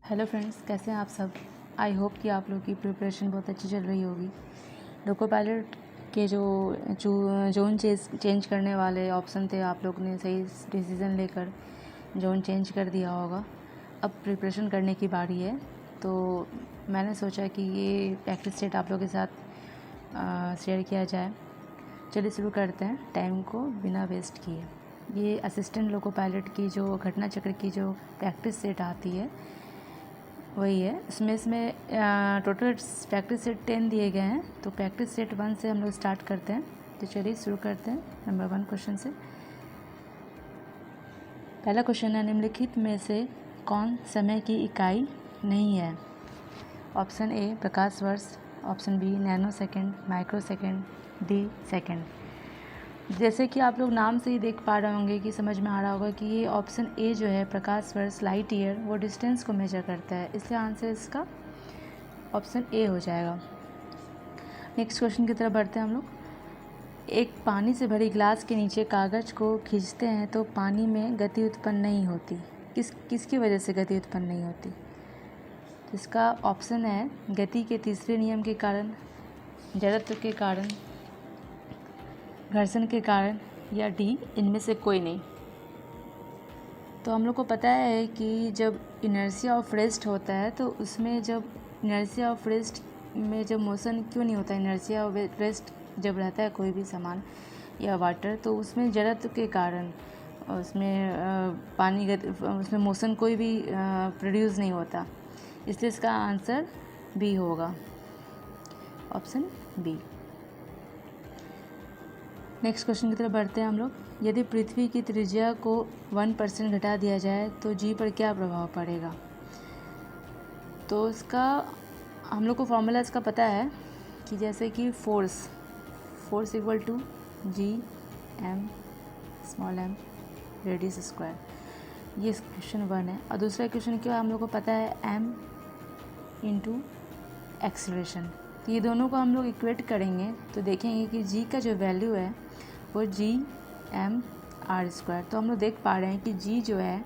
Hello friends, कैसे हैं आप सब। आई होप कि आप लोग की प्रिपरेशन बहुत अच्छी चल रही होगी। लोको पायलट के जो जोन चेंज करने वाले ऑप्शन थे, आप लोग ने सही डिसीज़न लेकर जोन चेंज कर दिया होगा। अब प्रिपरेशन करने की बारी है, तो मैंने सोचा कि ये प्रैक्टिस सेट आप लोग के साथ शेयर किया जाए। चलिए शुरू करते हैं टाइम को बिना वेस्ट किए। ये असिस्टेंट लोको पायलट की जो घटना चक्र की जो प्रैक्टिस सेट आती है वही है। इसमें टोटल प्रैक्टिस सेट 10 दिए गए हैं, तो प्रैक्टिस सेट 1 से हम लोग स्टार्ट करते हैं। तो चलिए शुरू करते हैं नंबर 1 क्वेश्चन से। पहला क्वेश्चन है, निम्नलिखित में से कौन समय की इकाई नहीं है। ऑप्शन ए प्रकाश वर्ष, option B nano second, micro second, D second. जैसे कि आप लोग नाम से ही देख पा रहे होंगे कि समझ में आ रहा होगा कि ये ऑप्शन ए जो है प्रकाश वर्ष लाइट ईयर, वो डिस्टेंस को मेजर करता है, इसलिए आंसर इसका ऑप्शन ए हो जाएगा। नेक्स्ट क्वेश्चन की तरफ बढ़ते हैं हम लोग। एक पानी से भरी ग्लास के नीचे कागज़ को खींचते हैं तो पानी में गति उत्पन्न नहीं होती। किसकी वजह से गति उत्पन्न नहीं होती। तो इसका ऑप्शन है गति के तीसरे नियम के कारण, जड़त्व के कारण, घर्षण के कारण, या डी इनमें से कोई नहीं। तो हम लोग को पता है कि जब इनर्शिया ऑफ रेस्ट होता है तो उसमें जब इनर्शिया ऑफ रेस्ट में जब मोशन क्यों नहीं होता, इनर्शिया ऑफ रेस्ट जब रहता है कोई भी सामान या वाटर, तो उसमें जड़त्व के कारण उसमें उसमें मोशन कोई भी प्रोड्यूस नहीं होता, इसलिए इसका आंसर बी होगा, ऑप्शन बी। नेक्स्ट क्वेश्चन की तरफ बढ़ते हैं हम लोग। यदि पृथ्वी की त्रिज्या को 1% घटा दिया जाए तो जी पर क्या प्रभाव पड़ेगा। तो इसका हम लोग को फॉर्मूला इसका पता है कि जैसे कि force equal to G M small M radius square, ये क्वेश्चन 1 है। और दूसरा क्वेश्चन क्या हम लोग को पता है, एम इंटू एक्सीलरेशन। तो ये दोनों को हम लोग इक्वेट करेंगे तो देखेंगे कि जी का जो वैल्यू है वो जी एम आर स्क्वायर। तो हम लोग देख पा रहे हैं कि जी जो है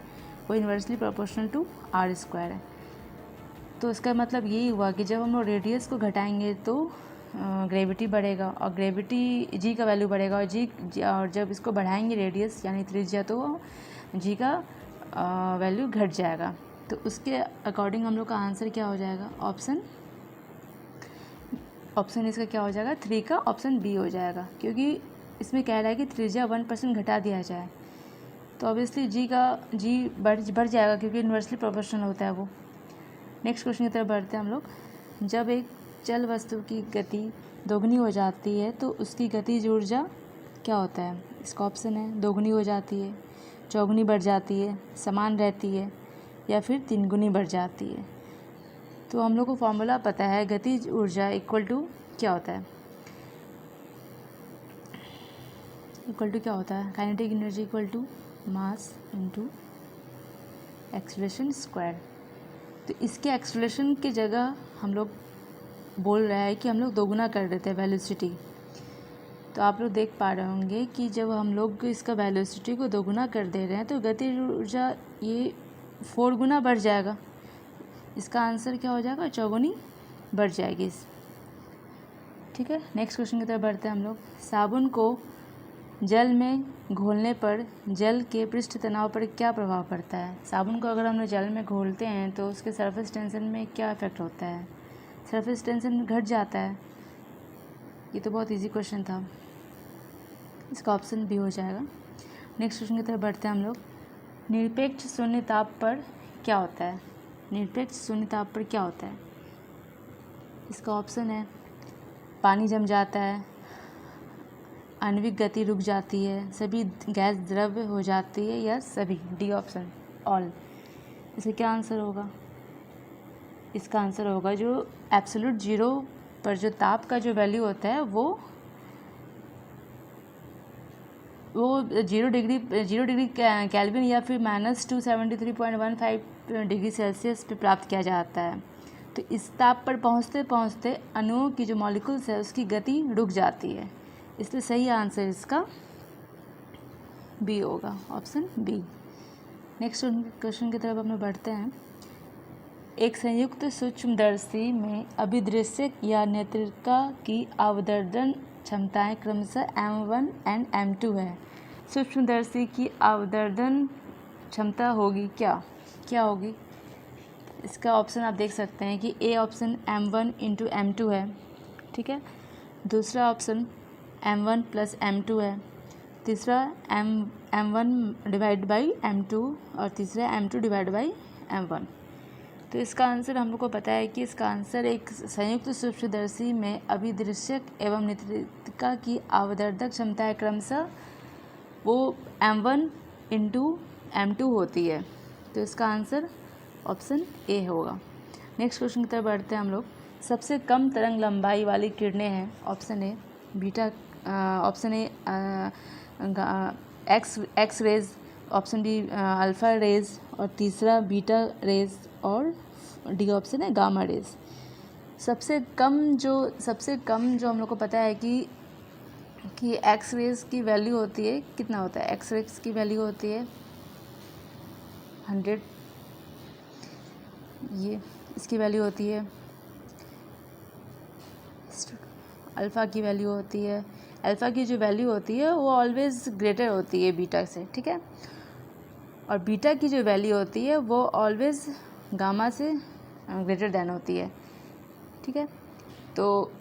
वो inversely proportional to R square है। तो इसका मतलब यही हुआ कि जब हम लोग रेडियस को घटाएंगे तो ग्रेविटी बढ़ेगा, और ग्रेविटी जी का वैल्यू बढ़ेगा, और जब इसको बढ़ाएंगे रेडियस यानी त्रिज्या, तो जी का वैल्यू घट जाएगा। तो उसके अकॉर्डिंग हम लोग का आंसर क्या हो जाएगा, ऑप्शन इसका क्या हो जाएगा, 3 का ऑप्शन बी हो जाएगा, क्योंकि इसमें कह रहा है कि त्रिज्या 1% घटा दिया जाए, तो ऑब्वियसली जी बढ़ जाएगा, क्योंकि इन्वर्सली प्रोपोर्शनल होता है वो। नेक्स्ट क्वेश्चन की तरफ बढ़ते हैं हम लोग। जब एक चल वस्तु की गति दोगुनी हो जाती है तो उसकी गतिज ऊर्जा क्या होता है। इसका ऑप्शन है दोगुनी हो जाती है, चौगुनी बढ़ जाती है, समान रहती है, या फिर 3 गुनी बढ़ जाती है। तो हम लोग को फॉर्मूला पता है, गतिज ऊर्जा इक्वल टू क्या होता है, क्या होता है, kinetic energy equal to mass into acceleration square. तो इसके एक्सीलरेशन की जगह हम लोग बोल रहा है कि हम लोग दोगुना कर देते हैं वेलोसिटी। तो आप लोग देख पा रहे होंगे कि जब हम लोग इसका वेलोसिटी को दोगुना कर दे रहे हैं तो गतिज ऊर्जा ये 4 गुना बढ़ जाएगा। इसका आंसर क्या हो जाएगा, चौगुनी बढ़ जाएगी। ठीक है, नेक्स्ट क्वेश्चन की तरफ बढ़ते हैं हम लोग। साबुन को जल में घोलने पर जल के पृष्ठ तनाव पर क्या प्रभाव पड़ता है। साबुन को अगर हम लोग जल में घोलते हैं तो उसके सरफेस टेंशन में क्या इफेक्ट होता है, सरफेस टेंशन घट जाता है। ये तो बहुत इजी क्वेश्चन था, इसका ऑप्शन बी हो जाएगा। नेक्स्ट क्वेश्चन की तरफ बढ़ते हैं हम लोग। निरपेक्ष शून्य ताप पर क्या होता है, निरपेक्ष शून्य ताप पर क्या होता है। इसका ऑप्शन है पानी जम जाता है, आणविक गति रुक जाती है, सभी गैस द्रव्य हो जाती है, या सभी, डी ऑप्शन ऑल। इसे क्या आंसर होगा, इसका आंसर होगा जो एब्सोल्यूट जीरो पर जो ताप का जो वैल्यू होता है वो 0 डिग्री केल्विन या फिर -273.15 डिग्री सेल्सियस पे प्राप्त किया जाता है। तो इस ताप पर पहुँचते पहुँचते अणुओं की जो मॉलिक्यूल्स है उसकी गति रुक जाती है, इसलिए सही आंसर इसका बी होगा, ऑप्शन बी। नेक्स्ट क्वेश्चन की तरफ हम लोग बढ़ते हैं। एक संयुक्त सूक्ष्मदर्शी में अभिदृश्य या नेत्रिका की अवदर्शन क्षमताएं क्रमशः M1 एंड M2 है। सूक्ष्मदर्शी की अवदर्शन क्षमता होगी क्या होगी? इसका ऑप्शन आप देख सकते हैं कि A option M1 into M2 है, ठीक है। दूसरा ऑप्शन M1 प्लस M2 है। तीसरा M1 डिवाइड बाई M2 और तीसरा M2 डिवाइड बाई M1। तो इसका आंसर हम लोग को पता है कि इसका आंसर एक संयुक्त सूक्ष्मदर्शी में अभिदृश्यक एवं नेत्रिका की अवदर्शक क्षमताएं क्रमशः वो M1 इंटू M2 होती है। तो इसका आंसर ऑप्शन ए होगा। नेक्स्ट क्वेश्चन की तरफ बढ़ते हैं हम लोग। सबसे कम तरंग लंबाई वाली किरणें हैं। Option A beta, option A X rays, option D alpha rays और तीसरा बीटा रेज और डी ऑप्शन है गामा रेज। सबसे कम जो हम लोग को पता है कि एक्स रेज की वैल्यू होती है, कितना होता है? एक्स रेज की वैल्यू होती है 100, ये इसकी वैल्यू होती है। अल्फ़ा की वैल्यू होती है, अल्फ़ा की जो वैल्यू होती है वो ऑलवेज ग्रेटर होती है बीटा से, ठीक है। और बीटा की जो वैल्यू होती है वो ऑलवेज गामा से ग्रेटर देन होती है, ठीक है। तो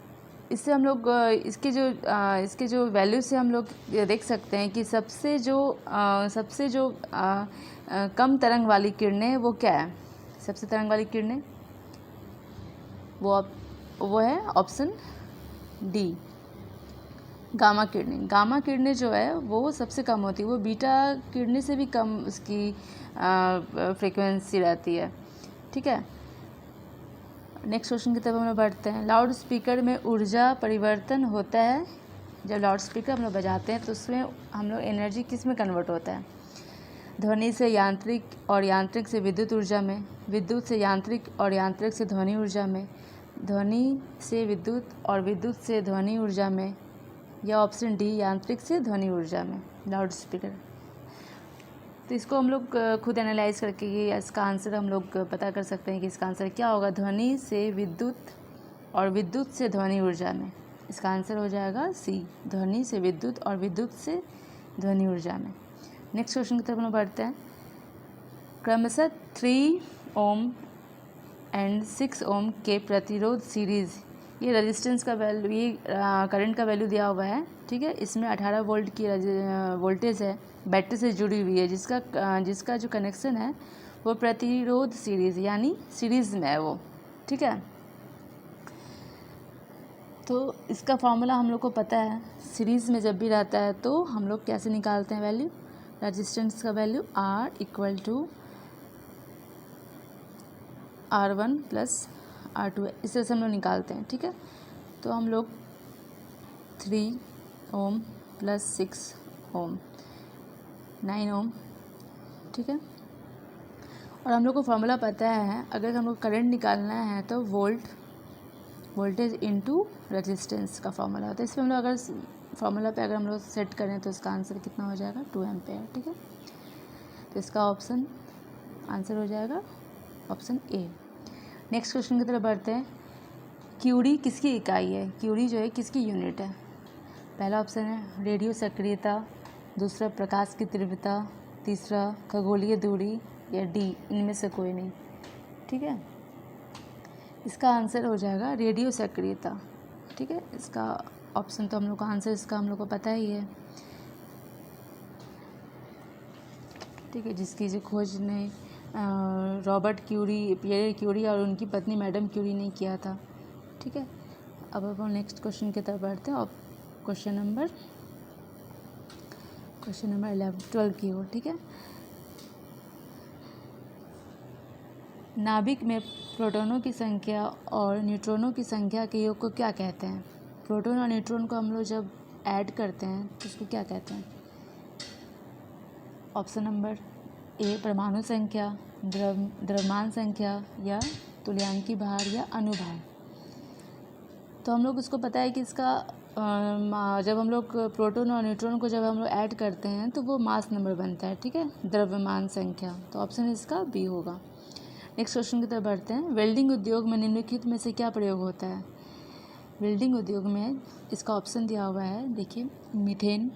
इससे हम लोग इसके जो वैल्यू से हम लोग देख सकते हैं कि सबसे जो कम तरंग वाली किरणें वो क्या है? सबसे तरंग वाली किरणें वो है ऑप्शन डी गामा किरणें। गामा किरणें जो है वो सबसे कम होती है, वो बीटा किरणें से भी कम उसकी फ्रीक्वेंसी रहती है, ठीक है। नेक्स्ट क्वेश्चन की तरफ हम लोग बढ़ते हैं। लाउड स्पीकर में ऊर्जा परिवर्तन होता है। जब लाउड स्पीकर हम लोग बजाते हैं तो उसमें हम लोग एनर्जी किस में कन्वर्ट होता है? ध्वनि से यांत्रिक और यांत्रिक से विद्युत ऊर्जा में, विद्युत से यांत्रिक और यांत्रिक से ध्वनि ऊर्जा में, ध्वनि से विद्युत और विद्युत से ध्वनि ऊर्जा में, या ऑप्शन डी यांत्रिक से ध्वनि ऊर्जा में लाउड स्पीकर। तो इसको हम लोग खुद एनालाइज करके ये इसका आंसर हम लोग पता कर सकते हैं कि इसका आंसर क्या होगा। ध्वनि से विद्युत और विद्युत से ध्वनि ऊर्जा में, इसका आंसर हो जाएगा सी, ध्वनि से विद्युत और विद्युत से ध्वनि ऊर्जा में। नेक्स्ट क्वेश्चन की तरफ हम बढ़ते हैं। क्रमशः 3 ओम एंड 6 ओम के प्रतिरोध सीरीज़, ये रेजिस्टेंस का वैल्यू, ये करंट का वैल्यू दिया हुआ है, ठीक है। इसमें 18 वोल्ट की वोल्टेज है, बैटरी से जुड़ी हुई है, जिसका जो कनेक्शन है वो प्रतिरोध सीरीज़ यानी सीरीज़ में है वो, ठीक है। तो इसका फॉर्मूला हम लोग को पता है, सीरीज़ में जब भी रहता है तो हम लोग कैसे निकालते हैं वैल्यू? रेजिस्टेंस का value R equal to R1 plus R2 है, इस तरह से हम लोग निकालते हैं, ठीक है। तो हम लोग 3 ओम प्लस 6 ओम 9 ओम, ठीक है। और हम लोग को फॉर्मूला पता है, अगर हम लोग करंट निकालना है तो वोल्टेज इनटू रेजिस्टेंस का फॉर्मूला होता है। इसमें हम लोग अगर फॉर्मूला पे अगर हम लोग सेट करें तो इसका आंसर कितना हो जाएगा? 2 एम्पेयर, ठीक है। तो इसका ऑप्शन आंसर हो जाएगा ऑप्शन ए। नेक्स्ट क्वेश्चन की तरफ बढ़ते हैं। क्यूरी किसकी इकाई है? क्यूरी जो है किसकी यूनिट है? पहला ऑप्शन है रेडियो सक्रियता, दूसरा प्रकाश की तीव्रता, तीसरा खगोलीय दूरी, या डी इनमें से कोई नहीं, ठीक है। इसका आंसर हो जाएगा रेडियो सक्रियता, ठीक है। इसका ऑप्शन तो हम लोग का आंसर इसका हम लोग को पता ही है, ठीक है। जिसकी जो खोज ने रॉबर्ट क्यूरी, पियर क्यूरी और उनकी पत्नी मैडम क्यूरी ने किया था, ठीक है। अब हम नेक्स्ट क्वेश्चन की तरफ बढ़ते हैं। क्वेश्चन नंबर 12 की ओर, ठीक है। नाभिक में प्रोटॉनों की संख्या और न्यूट्रॉनों की संख्या के योग को क्या कहते हैं? प्रोटॉन और न्यूट्रॉन को हम लोग जब ऐड करते हैं तो उसको क्या कहते हैं? ऑप्शन नंबर ए परमाणु संख्या, द्रव्यमान संख्या, या तुल्यांकी भार, या अनुभार। तो हम लोग इसको पता है कि इसका जब हम लोग प्रोटॉन और न्यूट्रॉन को जब हम लोग ऐड करते हैं तो वो मास नंबर बनता है, ठीक है, द्रव्यमान संख्या। तो ऑप्शन इसका बी होगा। नेक्स्ट क्वेश्चन की तरफ बढ़ते हैं। वेल्डिंग उद्योग में निम्नलिखित में से क्या प्रयोग होता है? वेल्डिंग उद्योग में इसका ऑप्शन दिया हुआ है, देखिए, मीथेन,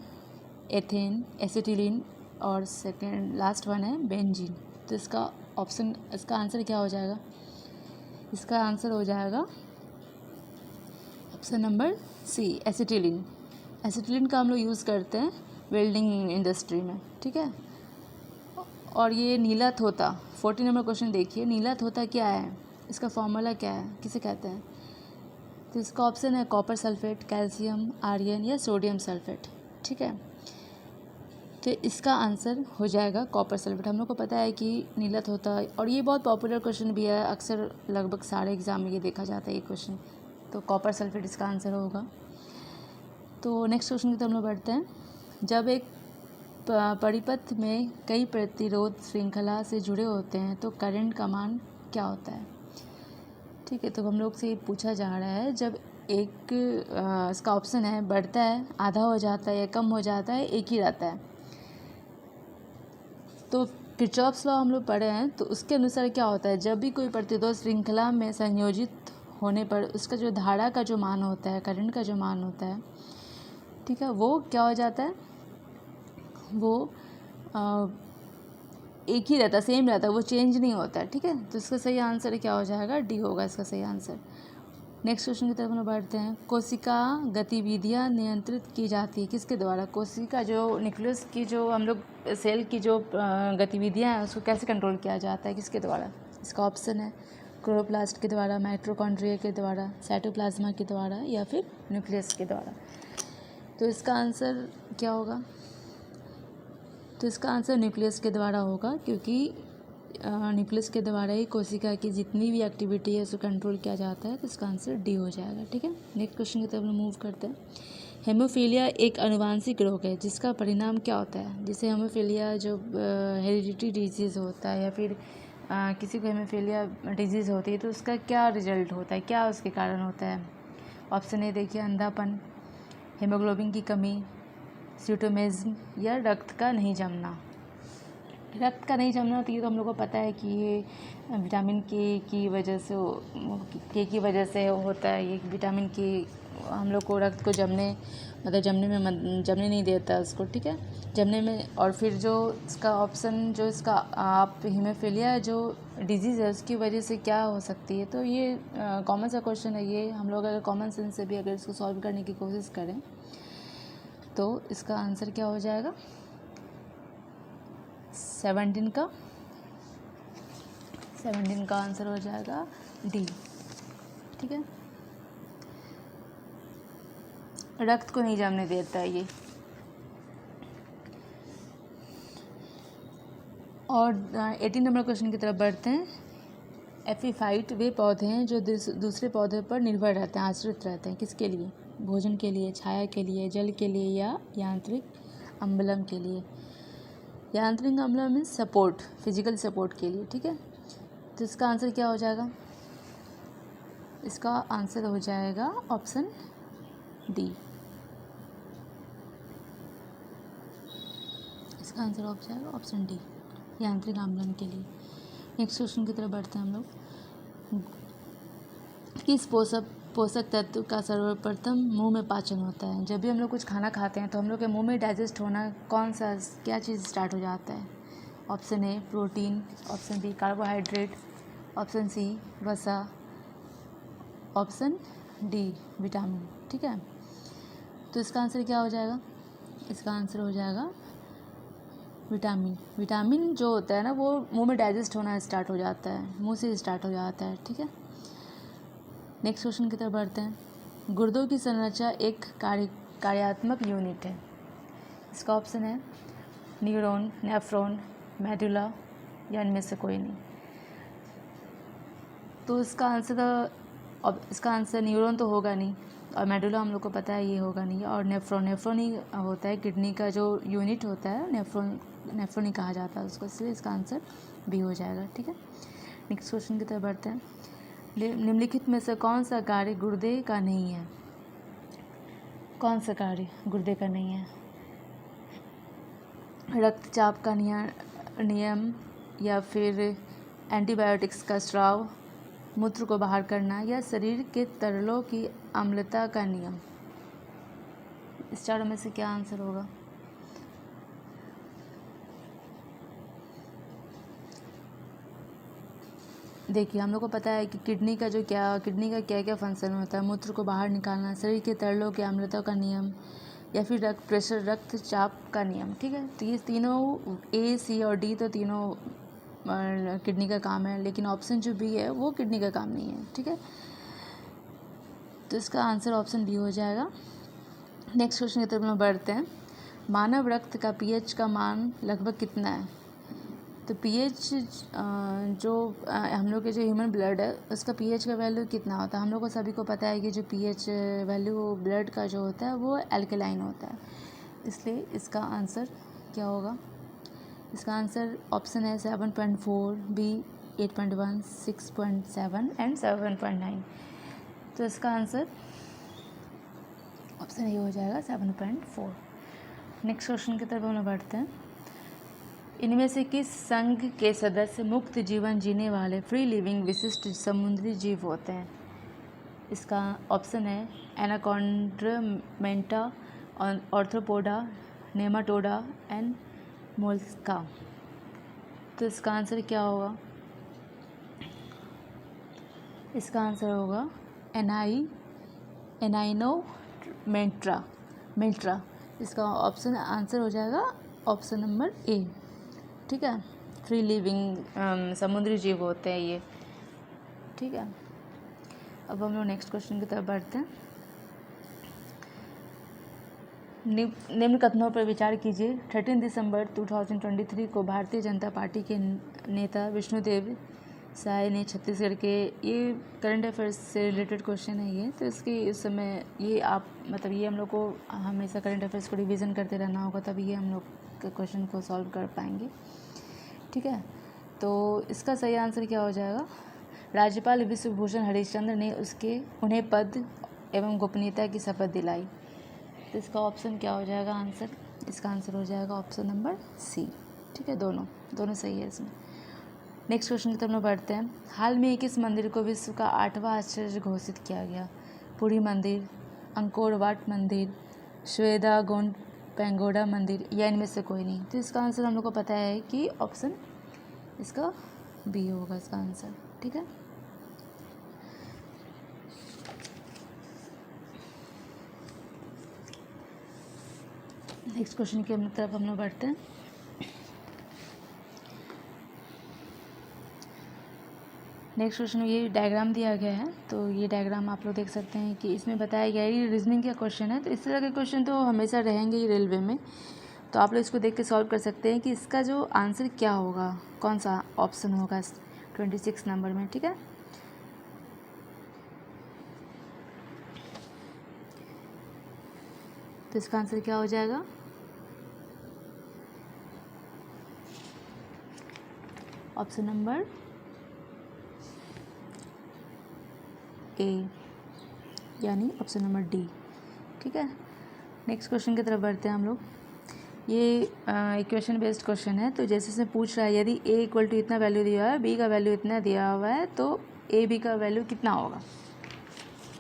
एथेन, एसिटिलीन और सेकेंड लास्ट वन है बेंजीन। तो इसका आंसर क्या हो जाएगा? इसका आंसर हो जाएगा option number C, acetylene. Acetylene का हम लोग यूज़ करते हैं वेल्डिंग इंडस्ट्री में, ठीक है। और ये नीला थोता, 14 नंबर क्वेश्चन देखिए, नीला थोता क्या है, इसका फॉर्मूला क्या है, किसे कहते हैं? तो इसका ऑप्शन है कॉपर सल्फेट, कैल्शियम आयरन या सोडियम सल्फेट, ठीक है। तो इसका आंसर हो जाएगा कॉपर सल्फेट। हम लोग को पता है कि नीला थोता, और ये बहुत पॉपुलर क्वेश्चन भी है, अक्सर लगभग सारे एग्जाम में ये देखा जाता है ये क्वेश्चन। तो कॉपर सल्फेट इसका आंसर होगा। तो नेक्स्ट क्वेश्चन की तरफ हम लोग बढ़ते हैं। जब एक परिपथ में कई प्रतिरोध श्रृंखला से जुड़े होते हैं तो करंट का मान क्या होता है? ठीक है, तो हम लोग से ये पूछा जा रहा है, जब एक इसका ऑप्शन है बढ़ता है, आधा हो जाता है या कम हो जाता है, एक ही रहता है। तो किरचॉफ्स लॉ हम लोग पढ़े हैं, तो उसके अनुसार क्या होता है, जब भी कोई प्रतिरोध श्रृंखला में संयोजित होने पर उसका जो धारा का जो मान होता है, करंट का जो मान होता है, ठीक है, वो क्या हो जाता है, वो एक ही रहता है, सेम रहता है, वो चेंज नहीं होता है, ठीक है। तो इसका सही आंसर क्या हो जाएगा? डी होगा इसका सही आंसर। नेक्स्ट क्वेश्चन की तरफ हम लोग बढ़ते हैं। कोशिका गतिविधियाँ नियंत्रित की जाती है किसके द्वारा? कोशिका जो न्यूक्लियस की जो हम लोग सेल की जो गतिविधियाँ हैं उसको कैसे कंट्रोल किया जाता है, किसके द्वारा? इसका ऑप्शन है क्लोरोप्लास्ट के द्वारा, माइटोकॉन्ड्रिया के द्वारा, साइटोप्लाज्मा के द्वारा या फिर न्यूक्लियस के द्वारा। तो इसका आंसर क्या होगा? तो इसका आंसर न्यूक्लियस के द्वारा होगा, क्योंकि न्यूक्लियस के द्वारा ही कोशिका की जितनी भी एक्टिविटी है उसको कंट्रोल किया जाता है। तो इसका आंसर डी हो जाएगा, ठीक है। नेक्स्ट क्वेश्चन की तरफ मूव करते हैं। हेमोफीलिया एक आनुवांशिक रोग है जिसका परिणाम क्या होता है? जैसे हेमोफीलिया जो हेरिडिटी डिजीज़ होता है या फिर किसी को हेमोफीलिया डिजीज़ होती है तो उसका क्या रिजल्ट होता है, क्या उसके कारण होता है? ऑप्शन ए देखिए, अंधापन, हेमोग्लोबिन की कमी, सीटोमेज्म या रक्त का नहीं जमना। रक्त का नहीं जमना तो ये तो हम लोग को पता है कि ये विटामिन के की वजह से होता है। ये विटामिन के हम लोग को रक्त को जमने नहीं देता उसको, ठीक है, जमने में। और फिर जो इसका ऑप्शन जो इसका आप हीमोफीलिया जो डिजीज़ है उसकी वजह से क्या हो सकती है, तो ये कॉमन सा क्वेश्चन है। ये हम लोग अगर कॉमन सेंस से भी अगर इसको सॉल्व करने की कोशिश करें तो इसका आंसर क्या हो जाएगा? 17 का आंसर हो जाएगा डी, ठीक है। रक्त को नहीं जमने देता है ये। और 18 नंबर क्वेश्चन की तरफ बढ़ते हैं। एपिफाइट वे पौधे हैं जो दूसरे पौधे पर निर्भर रहते हैं, आश्रित रहते हैं, किसके लिए? भोजन के लिए, छाया के लिए, जल के लिए या यांत्रिक अम्लम के लिए? यांत्रिक अम्लम मीन्स सपोर्ट, फिजिकल सपोर्ट के लिए, ठीक है। तो इसका आंसर क्या हो जाएगा? इसका आंसर हो जाएगा ऑप्शन डी। इसका आंसर हो जाएगा ऑप्शन डी, यांत्रिक आम्लन के लिए। नेक्स्ट क्वेश्चन की तरफ बढ़ते हैं हम लोग। किस पोषक तत्व का सर्वप्रथम मुंह में पाचन होता है? जब भी हम लोग कुछ खाना खाते हैं तो हम लोग के मुंह में डाइजेस्ट होना क्या चीज़ स्टार्ट हो जाता है? Option A protein, option B carbohydrate, option C वसा, ऑप्शन डी विटामिन, ठीक है। तो इसका आंसर क्या हो जाएगा? इसका आंसर हो जाएगा विटामिन। विटामिन जो होता है ना वो मुंह में डाइजेस्ट होना स्टार्ट हो जाता है, मुंह से स्टार्ट हो जाता है, ठीक है। नेक्स्ट क्वेश्चन की तरफ बढ़ते हैं। गुर्दों की संरचना एक कार्यात्मक यूनिट है। इसका ऑप्शन है न्यूरॉन, नेफ्रॉन, मेडुला या इनमें से कोई नहीं। तो इसका आंसर न्यूरॉन तो होगा नहीं, और मेडुला हम लोग को पता है ये होगा नहीं, और नेफ्रॉन ही होता है, किडनी का जो यूनिट होता है नेफ्रॉन ही कहा जाता है उसको, इसलिए इसका आंसर बी हो जाएगा, ठीक है। नेक्स्ट क्वेश्चन की तरफ बढ़ते हैं। निम्नलिखित में से कौन सा कार्य गुर्दे का नहीं है? कौन सा कार्य गुर्दे का नहीं है? रक्तचाप का नियम या फिर एंटीबायोटिक्स का स्राव, मूत्र को बाहर करना, या शरीर के तरलों की अम्लता का नियम। इस चारों में से क्या आंसर होगा? देखिए, हम लोग को पता है कि किडनी का क्या क्या फंक्शन होता है। मूत्र को बाहर निकालना, शरीर के तरलों की अम्लता का नियम, या फिर रक्तचाप का नियम। ठीक है, तो ये तीनों ए, सी और डी तो तीनों किडनी का काम है, लेकिन ऑप्शन जो बी है वो किडनी का काम नहीं है। ठीक है, तो इसका आंसर ऑप्शन बी हो जाएगा। नेक्स्ट क्वेश्चन की तरफ हम बढ़ते हैं। मानव रक्त का पीएच का मान लगभग कितना है? तो पीएच जो हम लोग के जो ह्यूमन ब्लड है उसका पीएच का वैल्यू कितना होता है? हम लोग को सभी को पता है कि जो पीएच वैल्यू ब्लड का जो होता है वो एल्कलाइन होता है, इसलिए इसका आंसर क्या होगा? इसका आंसर ऑप्शन है 7.4, बी 8.1, 6.7 एंड 7.9। तो इसका आंसर ऑप्शन ये हो जाएगा 7.4। नेक्स्ट क्वेश्चन की तरफ हम बढ़ते हैं। इनमें से किस संघ के सदस्य मुक्त जीवन जीने वाले फ्री लिविंग विशिष्ट समुद्री जीव होते हैं? इसका ऑप्शन है एनाकॉन्ड्रामेंटा, ऑर्थ्रोपोडा, नेमाटोडा एंड मोलस्का। तो इसका आंसर क्या होगा? इसका आंसर होगा एनाइनोमेंट्रा। इसका ऑप्शन आंसर हो जाएगा ऑप्शन नंबर ए। ठीक है, फ्री लिविंग समुद्री जीव होते हैं ये। ठीक है, अब हम लोग नेक्स्ट क्वेश्चन की तरफ बढ़ते हैं। निम्न कथनों पर विचार कीजिए। 13 दिसंबर 2023 को भारतीय जनता पार्टी के नेता विष्णुदेव साय ने छत्तीसगढ़ के, ये करंट अफेयर्स से रिलेटेड क्वेश्चन है ये, तो इसके इस समय ये आप मतलब ये हम लोग को हमेशा करंट अफेयर्स को रिवीजन करते रहना होगा, तभी ये हम लोग के क्वेश्चन को सॉल्व कर पाएंगे। ठीक है, तो इसका सही आंसर क्या हो जाएगा? राज्यपाल विश्वभूषण हरिश्चंद्र ने उन्हें पद एवं गोपनीयता की शपथ दिलाई। तो इसका ऑप्शन क्या हो जाएगा आंसर? इसका आंसर हो जाएगा ऑप्शन नंबर सी। ठीक है, दोनों सही है इसमें। नेक्स्ट क्वेश्चन की तरफ हम बढ़ते हैं। हाल में किस मंदिर को विश्व का 8वां आश्चर्य घोषित किया गया? पुरी मंदिर, अंकोर वाट मंदिर, श्वेदागोन पेंगोडा मंदिर, या इनमें से कोई नहीं? तो इसका आंसर हम लोग को पता है कि ऑप्शन इसका बी होगा इसका आंसर। ठीक है, नेक्स्ट क्वेश्चन की तरफ हम लोग बढ़ते हैं। नेक्स्ट क्वेश्चन में ये डायग्राम दिया गया है, तो ये डायग्राम आप लोग देख सकते हैं कि इसमें बताया गया है, ये रीजनिंग का क्वेश्चन है। तो इस तरह के क्वेश्चन तो हमेशा रहेंगे ही रेलवे में, तो आप लोग इसको देख के सॉल्व कर सकते हैं कि इसका जो आंसर क्या होगा, कौन सा ऑप्शन होगा 26 नंबर में। ठीक है, तो इसका आंसर क्या हो जाएगा? ऑप्शन नंबर ए, यानी ऑप्शन नंबर डी। ठीक है, नेक्स्ट क्वेश्चन की तरफ बढ़ते हैं हम लोग। ये इक्वेशन बेस्ड क्वेश्चन है, तो जैसे इसमें पूछ रहा है यदि a इक्वल टू इतना वैल्यू दिया हुआ है, b का वैल्यू इतना दिया हुआ है, तो a b का वैल्यू कितना होगा?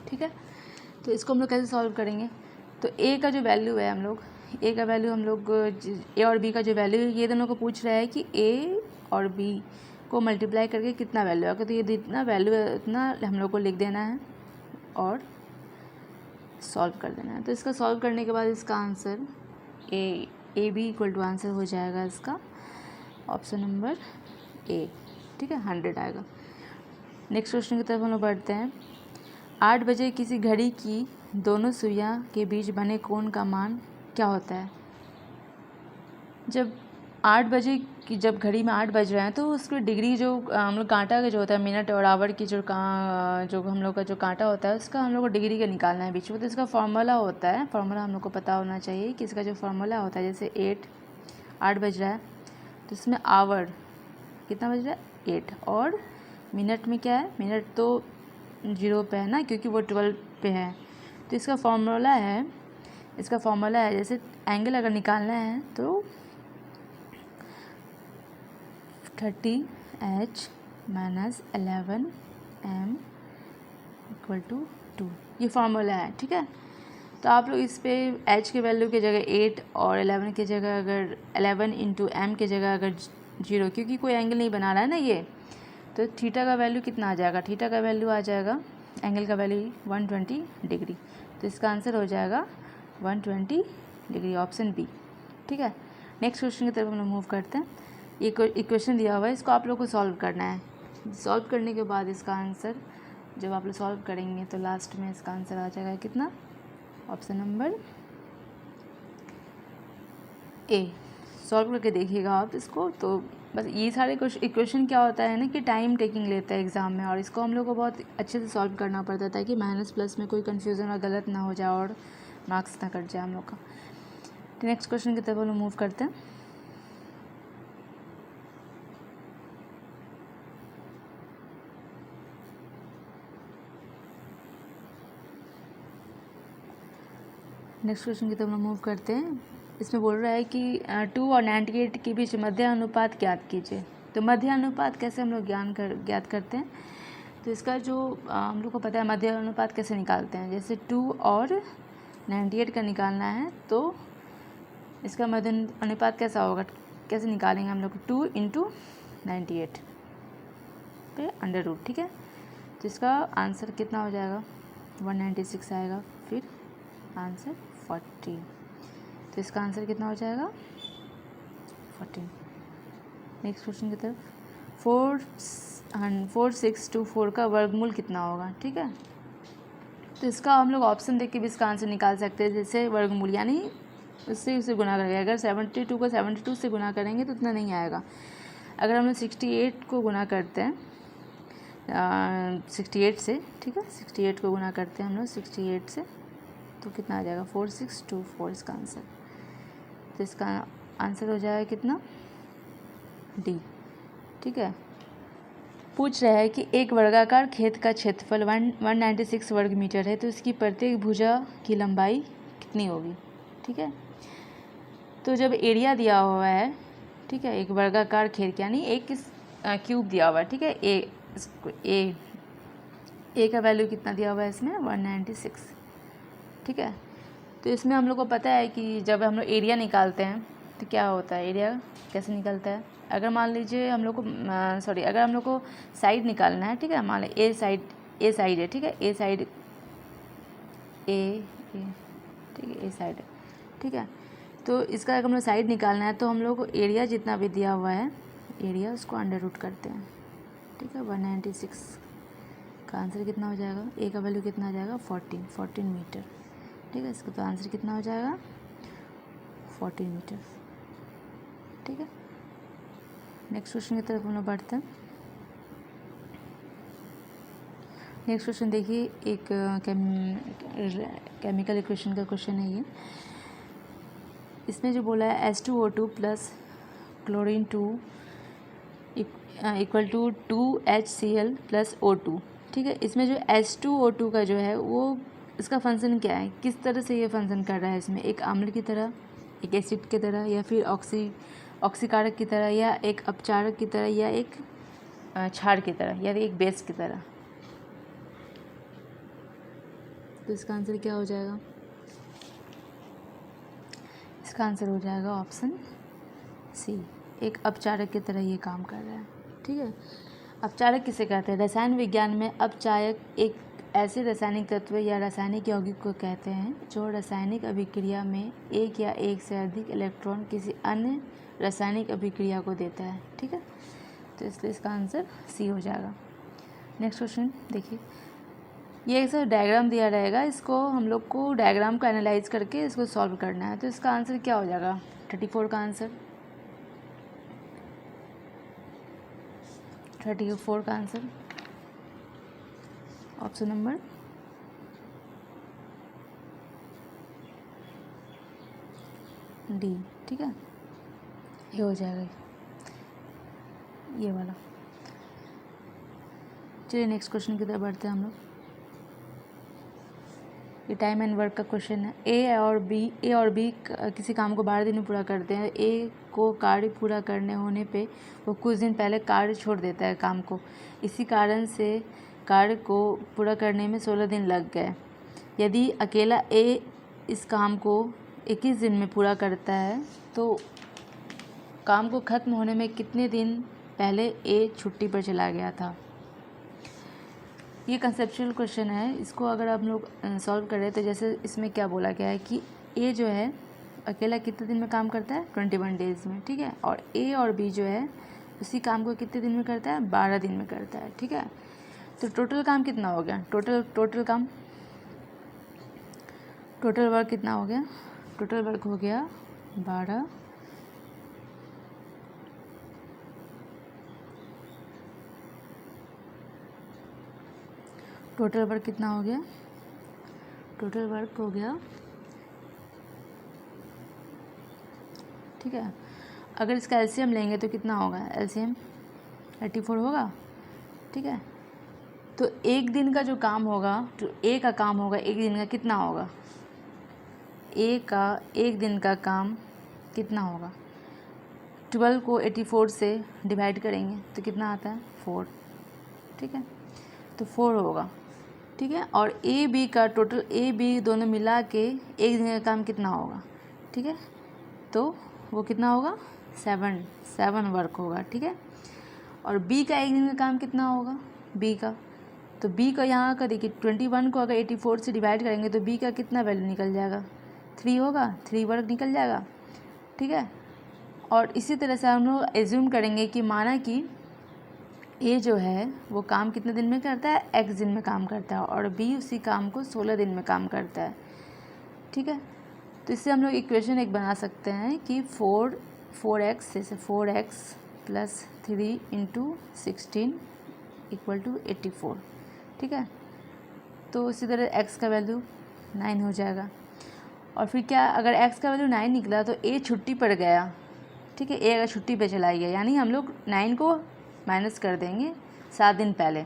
ठीक है, तो इसको हम लोग कैसे सॉल्व करेंगे? तो a का जो वैल्यू है हम लोग a और b का जो वैल्यू है, ये दोनों को पूछ रहा है कि a और b को मल्टीप्लाई करके कितना वैल्यू आएगा। तो ये जितना वैल्यू है उतना हम लोग को लिख देना है और सॉल्व कर देना है। तो इसका सॉल्व करने के बाद इसका answer A B equal to answer हो जाएगा इसका ऑप्शन नंबर ए। ठीक है, 100 आएगा। नेक्स्ट क्वेश्चन की तरफ हम लोग बढ़ते हैं। 8 बजे किसी घड़ी की दोनों सुइयां के बीच बने कोण का मान क्या होता है? जब 8 बजे की जब घड़ी में 8 बज रहे हैं तो उसकी डिग्री जो हम लोग कांटा का जो होता है मिनट और आवर की जो हम लोग का जो कांटा होता है उसका हम लोग को डिग्री का निकालना है बीच में। तो इसका फार्मूला होता है, फार्मूला हम लोग को पता होना चाहिए कि इसका जो फार्मूला होता है, जैसे 8 बज रहा है तो इसमें आवर कितना बज रहा है 8, और मिनट में क्या है, मिनट तो 0 पे है ना, क्योंकि वो 12 पे है। तो इसका फार्मूला है जैसे एंगल अगर निकालना है तो 30H minus 11m equal to 2, ये फार्मूला है, ठीक है। तो आप लोग इस पे h के वैल्यू की जगह 8 और 11 की जगह अगर 11 इंटू एम की जगह अगर 0, क्योंकि कोई एंगल नहीं बना रहा है ना ये, तो थीटा का वैल्यू कितना आ जाएगा, थीटा का वैल्यू आ जाएगा, एंगल का वैल्यू 120 डिग्री। तो इसका आंसर हो जाएगा 120 डिग्री, ऑप्शन बी, ठीक है। नेक्स्ट क्वेश्चन की तरफ हम लोग मूव करते हैं। एक इक्वेशन दिया हुआ है, इसको आप लोग को सॉल्व करना है। सॉल्व करने के बाद इसका आंसर जब आप लोग सॉल्व करेंगे तो लास्ट में इसका आंसर आ जाएगा कितना, ऑप्शन नंबर ए। सॉल्व करके देखिएगा आप इसको। तो बस ये सारे इक्वेशन क्या होता है ना कि टाइम टेकिंग लेता है एग्ज़ाम में, और इसको हम लोग को बहुत अच्छे से सॉल्व करना पड़ता है ताकि माइनस प्लस में कोई कन्फ्यूज़न और गलत ना हो जाए और मार्क्स ना कट जाए हम लोग का। तो नेक्स्ट क्वेश्चन की तरफ हम लोग मूव करते हैं। नेक्स्ट क्वेश्चन की तरफ हम मूव करते हैं। इसमें बोल रहा है कि 2 और 98 के बीच मध्य अनुपात ज्ञात कीजिए। तो मध्य अनुपात कैसे हम लोग ज्ञात करते हैं, तो इसका जो हम लोग को पता है मध्य अनुपात कैसे निकालते हैं। जैसे 2 और 98 का निकालना है तो इसका मध्य अनुपात कैसा होगा, कैसे निकालेंगे हम लोग, 2 इंटू 98 पे अंडर रूट, ठीक है। तो इसका आंसर कितना हो जाएगा, 196 आएगा, फिर आंसर 40। तो इसका आंसर कितना हो जाएगा, 14। नेक्स्ट क्वेश्चन की तरफ, 4624 का वर्गमूल कितना होगा, ठीक है। तो इसका हम लोग ऑप्शन देख के भी इसका आंसर निकाल सकते हैं। जैसे वर्गमूल यानी उससे उसे गुना करेंगे, अगर 72 को 72 से गुना करेंगे तो उतना नहीं आएगा। अगर हम लोग 68 को गुना करते हैं 68 से, ठीक है, 68 को गुना करते हैं हम लोग 68 से तो कितना आ जाएगा, 4624 इसका आंसर। तो इसका आंसर हो जाएगा कितना, डी, ठीक है। पूछ रहा है कि एक वर्गाकार खेत का क्षेत्रफल 196 वर्ग मीटर है, तो इसकी प्रत्येक भुजा की लंबाई कितनी होगी, ठीक है। तो जब एरिया दिया हुआ है, ठीक है, एक वर्गाकार खेत यानी एक क्यूब दिया हुआ है, ठीक है, ए का वैल्यू कितना दिया हुआ है इसमें, 196, ठीक है। तो इसमें हम लोग को पता है कि जब हम लोग एरिया निकालते हैं तो क्या होता है, एरिया कैसे निकलता है। अगर मान लीजिए हम लोग को अगर हम लोग को साइड निकालना है, ठीक है, मान लो ए साइड है, ठीक है, ए साइड ठीक है, ए साइड है, ठीक है। तो इसका अगर हम लोग साइड निकालना है तो हम लोग को एरिया जितना भी दिया हुआ है, एरिया उसको अंडर रूट करते हैं, ठीक है। 196 का आंसर कितना हो जाएगा, ए का वैल्यू कितना आ जाएगा, 14 मीटर, ठीक है। इसका तो आंसर कितना हो जाएगा, 14 मीटर, ठीक है। नेक्स्ट क्वेश्चन की तरफ हम लोग बढ़ते हैं। नेक्स्ट क्वेश्चन देखिए, एक केमिकल इक्वेशन का क्वेश्चन है ये। इसमें जो बोला है H2O2 plus chlorine 2 equal to 2HCl plus O2, ठीक है। इसमें जो H2O2 का जो है वो इसका फंक्शन क्या है, किस तरह से ये फंक्शन कर रहा है, इसमें एक अम्ल की तरह, एक एसिड की तरह, या फिर ऑक्सीकारक की तरह, या एक अपचारक की तरह, या एक क्षार की तरह, या एक बेस की तरह। तो इसका आंसर क्या हो जाएगा, इसका आंसर हो जाएगा ऑप्शन सी, एक अपचारक की तरह ये काम कर रहा है, ठीक है। अपचारक किसे कहते हैं, रसायन विज्ञान में अपचायक एक ऐसे रासायनिक तत्व या रासायनिक यौगिक को कहते हैं जो रासायनिक अभिक्रिया में एक या एक से अधिक इलेक्ट्रॉन किसी अन्य रासायनिक अभिक्रिया को देता है, ठीक है। तो इसलिए इसका आंसर सी हो जाएगा। नेक्स्ट क्वेश्चन देखिए, ये एक डायग्राम दिया रहेगा, इसको हम लोग को डायग्राम को एनालाइज करके इसको सॉल्व करना है। तो इसका आंसर क्या हो जाएगा, 34 का आंसर, 34 का आंसर ऑप्शन नंबर डी, ठीक है, ये हो जाएगा ये वाला। चलिए नेक्स्ट क्वेश्चन की तरफ बढ़ते हैं हम लोग। ये टाइम एंड वर्क का क्वेश्चन है। ए और बी किसी काम को 12 दिन में पूरा करते हैं। ए को कार्य पूरा करने होने पे वो कुछ दिन पहले कार्य छोड़ देता है काम को। इसी कारण से कार्य को पूरा करने में 16 दिन लग गए। यदि अकेला ए इस काम को 21 दिन में पूरा करता है तो काम को ख़त्म होने में कितने दिन पहले ए छुट्टी पर चला गया था। ये कंसेप्चुअल क्वेश्चन है। इसको अगर आप लोग सॉल्व करें तो जैसे इसमें क्या बोला गया है कि ए जो है अकेला कितने दिन में काम करता है, 21 डेज़ में, ठीक है। और ए और बी जो है उसी काम को कितने दिन में करता है, 12 दिन में करता है, ठीक है। तो टोटल काम कितना हो गया, टोटल वर्क कितना हो गया, टोटल वर्क हो गया 12। टोटल वर्क कितना हो गया, टोटल वर्क हो गया, ठीक है। अगर इसका एलसीएम लेंगे तो कितना होगा, एलसीएम 84 होगा, ठीक है। तो एक दिन का जो काम होगा, जो ए का काम होगा एक दिन का कितना होगा, ए का एक दिन का काम कितना होगा। 12 को 84 से डिवाइड करेंगे तो कितना आता है, 4, ठीक है। तो 4 होगा, ठीक है। और ए बी का टोटल, ए बी दोनों मिला के एक दिन का काम कितना होगा, ठीक है। तो वो कितना होगा, 7 वर्क होगा, ठीक है। और बी का एक दिन का काम कितना होगा, बी का, तो बी का यहाँ का देखिए 21 को अगर 84 से डिवाइड करेंगे तो बी का कितना वैल्यू निकल जाएगा, 3 होगा, 3 वर्क निकल जाएगा, ठीक है। और इसी तरह से हम लोग एज्यूम करेंगे कि माना कि ए जो है वो काम कितने दिन में करता है, x दिन में काम करता है, और बी उसी काम को 16 दिन में काम करता है, ठीक है। तो इससे हम लोग इक्वेशन एक बना सकते हैं कि 4x जैसे 4x + 3 × 16 = 84, ठीक है। तो इसी तरह x का वैल्यू 9 हो जाएगा। और फिर क्या, अगर x का वैल्यू 9 निकला तो a छुट्टी पर गया, ठीक है। a अगर छुट्टी पे चला गया यानी हम लोग 9 को माइनस कर देंगे 7 दिन पहले,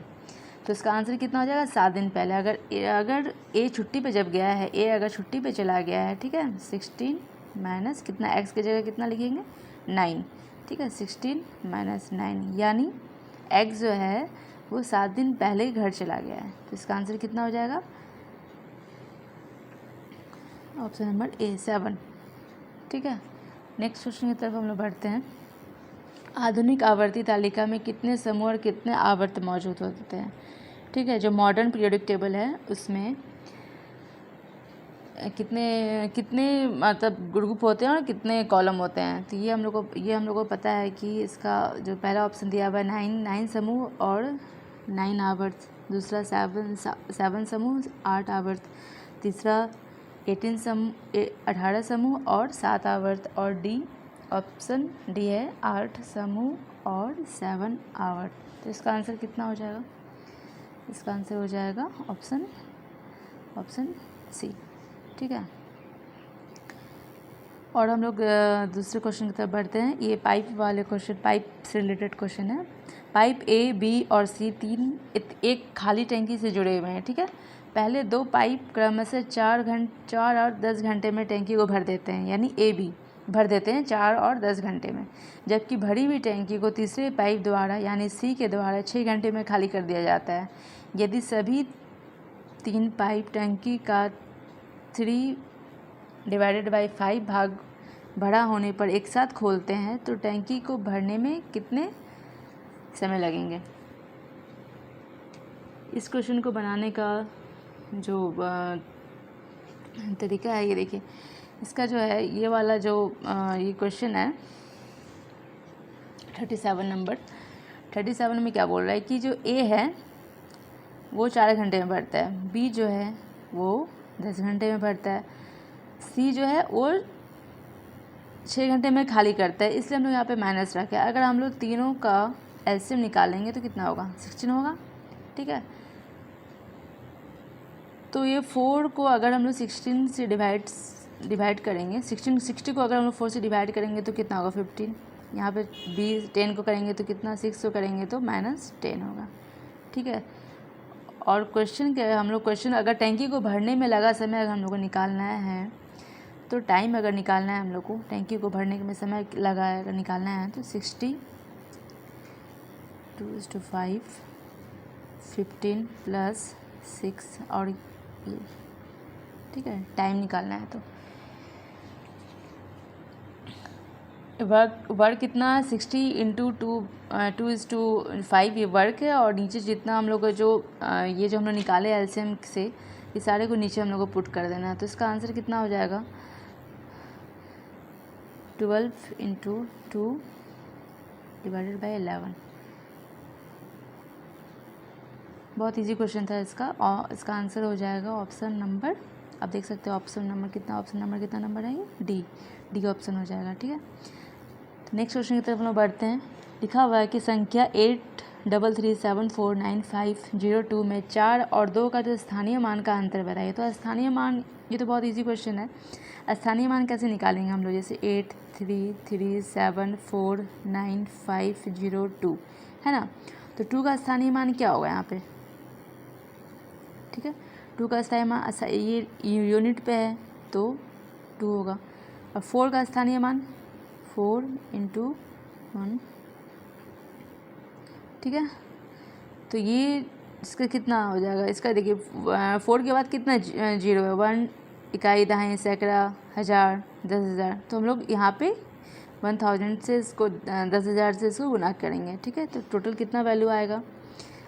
तो इसका आंसर कितना हो जाएगा, 7 दिन पहले। अगर ए छुट्टी पे जब गया है, ए अगर छुट्टी पे चला गया है, ठीक है, 16 माइनस कितना, एक्स की जगह कितना लिखेंगे, 9, ठीक है। 16 - 9 यानी एक्स जो है वो 7 दिन पहले ही घर चला गया है। तो इसका आंसर कितना हो जाएगा, ऑप्शन नंबर ए 7, ठीक है। नेक्स्ट क्वेश्चन की तरफ हम लोग बढ़ते हैं। आधुनिक आवर्ती तालिका में कितने समूह और कितने आवर्त मौजूद होते हैं, ठीक है। जो मॉडर्न पीरियोडिक टेबल है उसमें कितने मतलब ग्रुप होते हैं और कितने कॉलम होते हैं। तो ये हम लोग को पता है कि इसका जो पहला ऑप्शन दिया हुआ है 9 समूह और 9 आवर्त, दूसरा 7 समूह 8 आवर्त, तीसरा 18 समूह और 7 आवर्त, और डी ऑप्शन डी है 8 समूह और 7 आवर्त। तो इसका आंसर कितना हो जाएगा, इसका आंसर हो जाएगा ऑप्शन सी, ठीक है। और हम लोग दूसरे क्वेश्चन की तरफ बढ़ते हैं। ये पाइप वाले क्वेश्चन, पाइप से रिलेटेड क्वेश्चन है। पाइप ए, बी और सी तीन एक खाली टैंकी से जुड़े हुए हैं, ठीक है। पहले 2 पाइप क्रमशः 4 और 10 घंटे में टैंकी को भर देते हैं, यानी ए बी भर देते हैं 4 और 10 घंटे में, जबकि भरी हुई टैंकी को तीसरे पाइप द्वारा यानी सी के द्वारा 6 घंटे में खाली कर दिया जाता है। यदि सभी 3 पाइप टैंकी का 3/5 भाग भरा होने पर एक साथ खोलते हैं तो टैंकी को भरने में कितने समय लगेंगे। इस क्वेश्चन को बनाने का जो तरीका है, ये देखिए, इसका जो है ये वाला जो ये क्वेश्चन है 37 नंबर, 37 में क्या बोल रहा है कि जो ए है वो 4 घंटे में भरता है, बी जो है वो 10 घंटे में भरता है, सी जो है वो 6 घंटे में खाली करता है। इसलिए हम लोग यहाँ पे माइनस रखे। अगर हम लोग तीनों का एलसीएम निकालेंगे तो कितना होगा, 16 होगा, ठीक है। तो ये 4 को अगर हम लोग 16 से डिवाइड करेंगे, 60 को अगर हम लोग 4 से डिवाइड करेंगे तो कितना होगा, 15। यहाँ पे बी 10 को करेंगे तो कितना, 6 को करेंगे तो -10 होगा, ठीक है। और क्वेश्चन क्या हम लोग क्वेश्चन अगर टैंकी को भरने में लगा समय अगर हम लोग को निकालना है, तो टाइम अगर निकालना है हम लोग को, टैंकी को भरने में समय लगा है अगर निकालना है, तो 60 2:5 15 + 6 और ये, ठीक है, टाइम निकालना है। तो वर्क कितना है, 60 × 2:5 ये वर्क है, और नीचे जितना हम लोग का जो ये जो हम लोग निकाले एलसीएम से, ये सारे को नीचे हम लोग को पुट कर देना है। तो इसका आंसर कितना हो जाएगा, 12 × 2 / 11। बहुत इजी क्वेश्चन था इसका, और इसका आंसर हो जाएगा ऑप्शन नंबर, आप देख सकते हो ऑप्शन नंबर कितना नंबर है, ये डी ऑप्शन हो जाएगा। ठीक है, तो नेक्स्ट क्वेश्चन की तरफ हम लोग बढ़ते हैं। लिखा हुआ है कि संख्या 83374950 में 4 और 2 का जो स्थानीय मान का अंतर बताइए। तो स्थानीय मान, ये तो बहुत इजी क्वेश्चन है। स्थानीय मान कैसे निकालेंगे हम लोग, जैसे 83374950 है ना, तो 2 का स्थानीय मान क्या होगा यहाँ पे, ठीक है, 2 का स्थानीय मान ये यूनिट पे है तो 2 होगा, और 4 का स्थानीय मान 4 × 1, ठीक है, तो ये इसका कितना हो जाएगा, इसका देखिए 4 के बाद कितना जीरो है, 1 इकाई, दहाई, सैकड़ा, हज़ार, 10,000, तो हम लोग यहाँ पे 1000 से इसको 10,000 से इसको गुना करेंगे। ठीक है, तो टोटल कितना वैल्यू आएगा,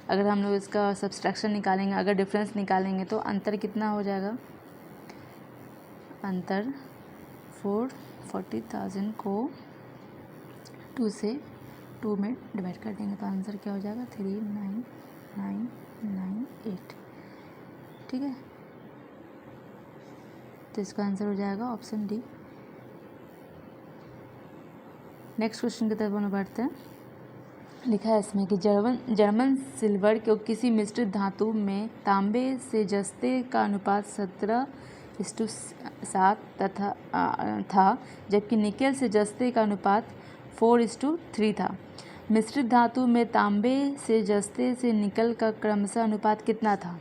अगर हम लोग इसका सब्सट्रैक्शन निकालेंगे, अगर डिफरेंस निकालेंगे, तो अंतर कितना हो जाएगा, अंतर 40,000 को 2 से 2 में डिवाइड कर देंगे, तो आंसर क्या हो जाएगा, 39998। ठीक है, तो इसका आंसर हो जाएगा ऑप्शन डी। नेक्स्ट क्वेश्चन की तरफ हम बढ़ते हैं। लिखा है इसमें कि जर्मन सिल्वर को किसी मिश्रित धातु में तांबे से जस्ते का अनुपात 17:7 था, जबकि निकेल से जस्ते का अनुपात 4:3 था। मिश्रित धातु में तांबे से जस्ते से निकल का क्रमशः अनुपात कितना था।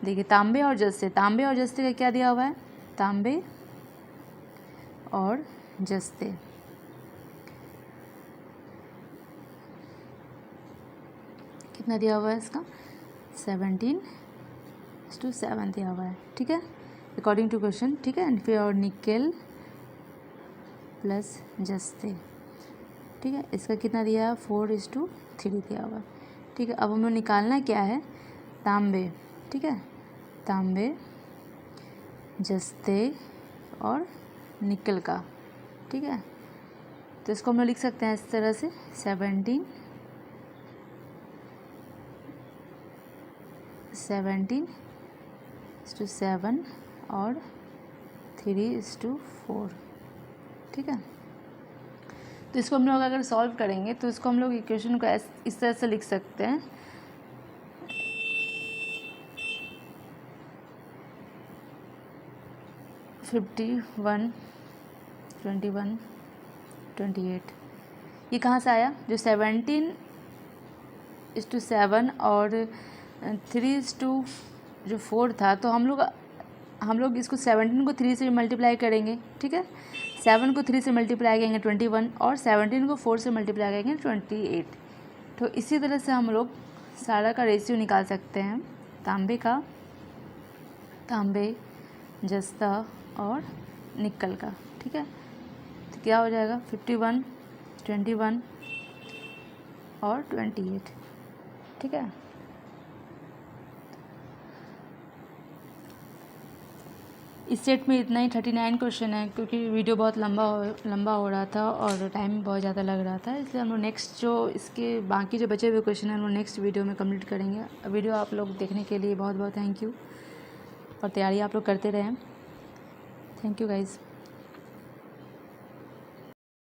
देखिए तांबे और जस्ते का क्या दिया हुआ है, तांबे और जस्ते, कितना दिया हुआ है इसका, 17:7 दिया हुआ है। ठीक है, अकॉर्डिंग टू क्वेश्चन। ठीक है, फिर और निकेल प्लस जस्ते, ठीक है, इसका कितना दिया है, 4:3 दिया हुआ है। ठीक है, अब हमें निकालना क्या है, तांबे, ठीक है, तांबे, जस्ते और निकल का। ठीक है, तो इसको हम लोग लिख सकते हैं इस तरह से, 17:7 और 3:4। ठीक है, तो इसको हम लोग अगर सॉल्व करेंगे तो इसको हम लोग इक्वेशन को इस तरह से लिख सकते हैं, 51 21 28। ये कहाँ से आया, जो 17:7 और 3:4 था, तो हम लोग इसको 17 को 3 से मल्टीप्लाई करेंगे। ठीक है, 7 को 3 से मल्टीप्लाई करेंगे 21, और 17 को 4 से मल्टीप्लाई करेंगे 28। तो इसी तरह से हम लोग सारा का रेशियो निकाल सकते हैं, तांबे, जस्ता और निकल का। ठीक है, तो क्या हो जाएगा, 51 21 और 28। ठीक है, इस सेट में इतना ही, 39 क्वेश्चन है, क्योंकि वीडियो बहुत लंबा हो रहा था और टाइम बहुत ज़्यादा लग रहा था, इसलिए हम लोग नेक्स्ट जो इसके बाकी जो बचे हुए क्वेश्चन हैं हम लोग नेक्स्ट वीडियो में कंप्लीट करेंगे। वीडियो आप लोग देखने के लिए बहुत बहुत थैंक यू, और तैयारी आप लोग करते रहें। Thank you guys.